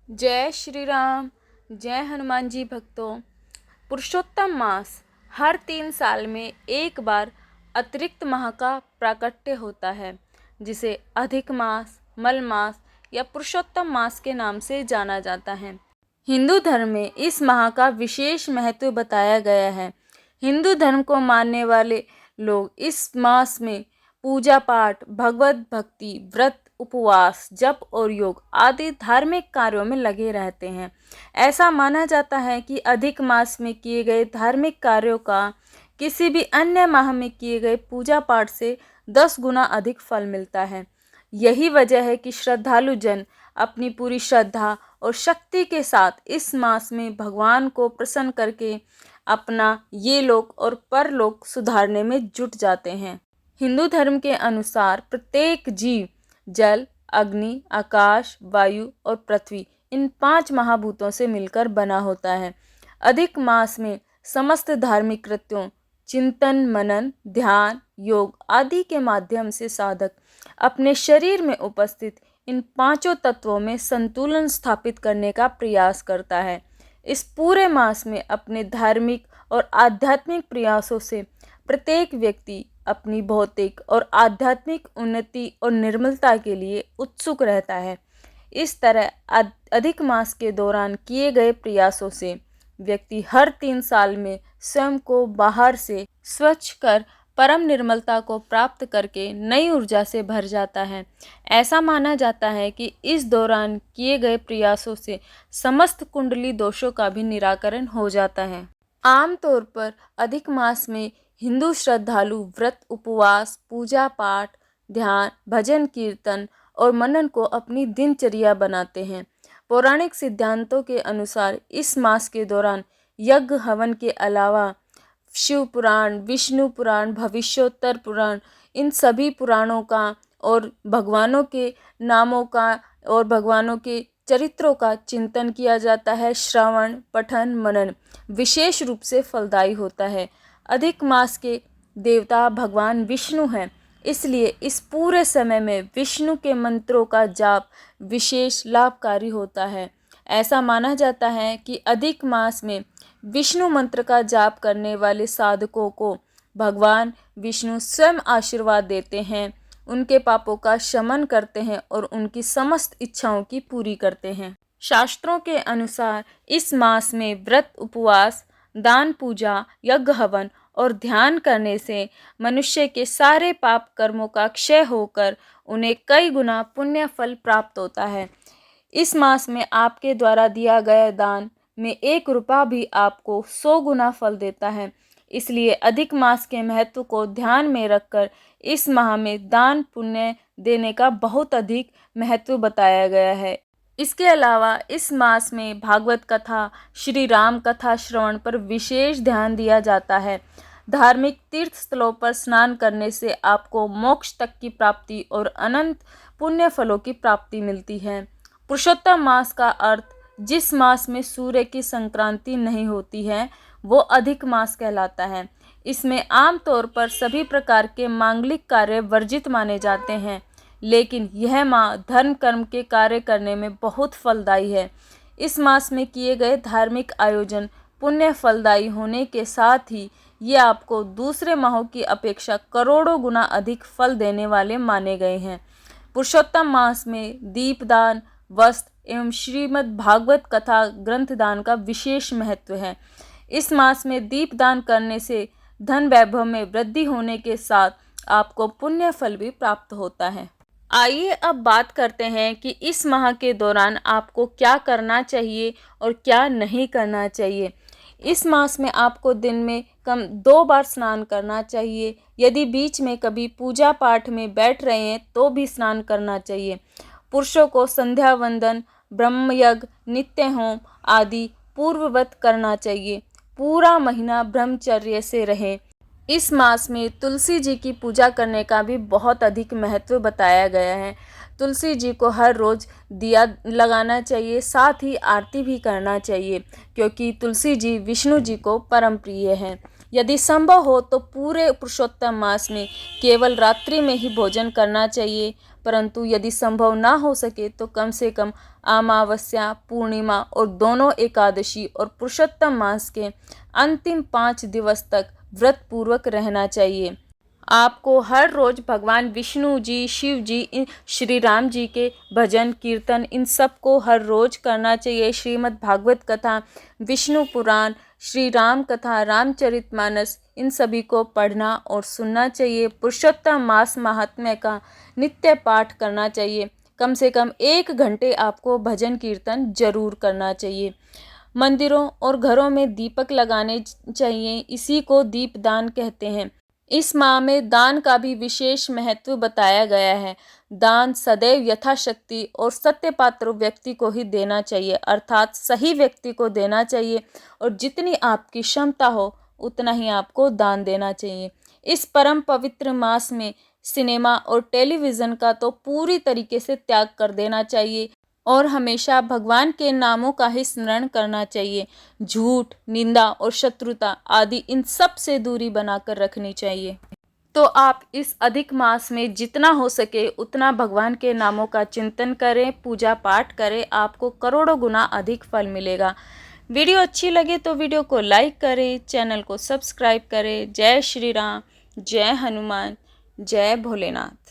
जय श्री राम। जय हनुमान जी भक्तों। पुरुषोत्तम मास हर 3 साल में एक बार अतिरिक्त माह का प्राकट्य होता है, जिसे अधिक मास, मल मास या पुरुषोत्तम मास के नाम से जाना जाता है। हिंदू धर्म में इस माह का विशेष महत्व बताया गया है। हिंदू धर्म को मानने वाले लोग इस मास में पूजा पाठ, भगवत भक्ति, व्रत, उपवास, जप और योग आदि धार्मिक कार्यों में लगे रहते हैं। ऐसा माना जाता है कि अधिक मास में किए गए धार्मिक कार्यों का किसी भी अन्य माह में किए गए पूजा पाठ से 10 गुना अधिक फल मिलता है। यही वजह है कि श्रद्धालु जन अपनी पूरी श्रद्धा और शक्ति के साथ इस मास में भगवान को प्रसन्न करके अपना ये लोक और परलोक सुधारने में जुट जाते हैं। हिंदू धर्म के अनुसार प्रत्येक जीव जल, अग्नि, आकाश, वायु और पृथ्वी इन 5 महाभूतों से मिलकर बना होता है। अधिक मास में समस्त धार्मिक कृत्यों, चिंतन, मनन, ध्यान, योग आदि के माध्यम से साधक अपने शरीर में उपस्थित इन 5 तत्वों में संतुलन स्थापित करने का प्रयास करता है। इस पूरे मास में अपने धार्मिक और आध्यात्मिक प्रयासों से प्रत्येक व्यक्ति अपनी भौतिक और आध्यात्मिक उन्नति और निर्मलता के लिए उत्सुक रहता है। इस तरह अधिक मास के दौरान किए गए प्रयासों से व्यक्ति हर 3 साल में स्वयं को बाहर से स्वच्छ कर परम निर्मलता को प्राप्त करके नई ऊर्जा से भर जाता है। ऐसा माना जाता है कि इस दौरान किए गए प्रयासों से समस्त कुंडली दोषों का भी निराकरण हो जाता है। आमतौर पर अधिक मास में हिंदू श्रद्धालु व्रत, उपवास, पूजा पाठ, ध्यान, भजन, कीर्तन और मनन को अपनी दिनचर्या बनाते हैं। पौराणिक सिद्धांतों के अनुसार इस मास के दौरान यज्ञ हवन के अलावा शिव पुराण, विष्णु पुराण, भविष्योत्तर पुराण, इन सभी पुराणों का और भगवानों के नामों का और भगवानों के चरित्रों का चिंतन किया जाता है। श्रवण, पठन, मनन विशेष रूप से फलदायी होता है। अधिक मास के देवता भगवान विष्णु हैं, इसलिए इस पूरे समय में विष्णु के मंत्रों का जाप विशेष लाभकारी होता है। ऐसा माना जाता है कि अधिक मास में विष्णु मंत्र का जाप करने वाले साधकों को भगवान विष्णु स्वयं आशीर्वाद देते हैं, उनके पापों का शमन करते हैं और उनकी समस्त इच्छाओं की पूरी करते हैं। शास्त्रों के अनुसार इस मास में व्रत, उपवास, दान, पूजा, यज्ञ, हवन और ध्यान करने से मनुष्य के सारे पाप कर्मों का क्षय होकर उन्हें कई गुना पुण्य फल प्राप्त होता है। इस मास में आपके द्वारा दिया गया दान में 1 रुपया भी आपको 100 गुना फल देता है। इसलिए अधिक मास के महत्व को ध्यान में रखकर इस माह में दान पुण्य देने का बहुत अधिक महत्व बताया गया है। इसके अलावा इस मास में भागवत कथा, श्री राम कथा श्रवण पर विशेष ध्यान दिया जाता है। धार्मिक तीर्थ स्थलों पर स्नान करने से आपको मोक्ष तक की प्राप्ति और अनंत पुण्य फलों की प्राप्ति मिलती है। पुरुषोत्तम मास का अर्थ जिस मास में सूर्य की संक्रांति नहीं होती है वो अधिक मास कहलाता है। इसमें आमतौर पर सभी प्रकार के मांगलिक कार्य वर्जित माने जाते हैं, लेकिन यह माह धर्म कर्म के कार्य करने में बहुत फलदायी है। इस मास में किए गए धार्मिक आयोजन पुण्य फलदायी होने के साथ ही ये आपको दूसरे माहों की अपेक्षा करोड़ों गुना अधिक फल देने वाले माने गए हैं। पुरुषोत्तम मास में दीपदान, वस्त्र एवं श्रीमद् भागवत कथा ग्रंथ दान का विशेष महत्व है। इस मास में दीपदान करने से धन वैभव में वृद्धि होने के साथ आपको पुण्य फल भी प्राप्त होता है। आइए अब बात करते हैं कि इस माह के दौरान आपको क्या करना चाहिए और क्या नहीं करना चाहिए। इस मास में आपको दिन में कम 2 बार स्नान करना चाहिए। यदि बीच में कभी पूजा पाठ में बैठ रहे हैं तो भी स्नान करना चाहिए। पुरुषों को संध्या वंदन, ब्रह्म यज्ञ, नित्य होम आदि पूर्ववत करना चाहिए। पूरा महीना ब्रह्मचर्य से रहें। इस मास में तुलसी जी की पूजा करने का भी बहुत अधिक महत्व बताया गया है। तुलसी जी को हर रोज़ दिया लगाना चाहिए, साथ ही आरती भी करना चाहिए, क्योंकि तुलसी जी विष्णु जी को परम प्रिय हैं। यदि संभव हो तो पूरे पुरुषोत्तम मास में केवल रात्रि में ही भोजन करना चाहिए, परंतु यदि संभव ना हो सके तो कम से कम अमावस्या, पूर्णिमा और दोनों एकादशी और पुरुषोत्तम मास के अंतिम 5 दिवस तक व्रत पूर्वक रहना चाहिए। आपको हर रोज भगवान विष्णु जी, शिव जी, श्री राम जी के भजन कीर्तन इन सब को हर रोज करना चाहिए। श्रीमद् भागवत कथा, विष्णु पुराण, श्री राम कथा, रामचरितमानस इन सभी को पढ़ना और सुनना चाहिए। पुरुषोत्तम मास महात्म्य का नित्य पाठ करना चाहिए। कम से कम 1 घंटे आपको भजन कीर्तन जरूर करना चाहिए। मंदिरों और घरों में दीपक लगाने चाहिए, इसी को दीपदान कहते हैं। इस माह में दान का भी विशेष महत्व बताया गया है। दान सदैव यथाशक्ति और सत्यपात्र व्यक्ति को ही देना चाहिए, अर्थात सही व्यक्ति को देना चाहिए और जितनी आपकी क्षमता हो उतना ही आपको दान देना चाहिए। इस परम पवित्र मास में सिनेमा और टेलीविज़न का तो पूरी तरीके से त्याग कर देना चाहिए और हमेशा भगवान के नामों का ही स्मरण करना चाहिए। झूठ, निंदा और शत्रुता आदि इन सब से दूरी बनाकर रखनी चाहिए। तो आप इस अधिक मास में जितना हो सके उतना भगवान के नामों का चिंतन करें, पूजा पाठ करें, आपको करोड़ों गुना अधिक फल मिलेगा। वीडियो अच्छी लगे तो वीडियो को लाइक करें, चैनल को सब्सक्राइब करें। जय श्री राम, जय हनुमान, जय भोलेनाथ।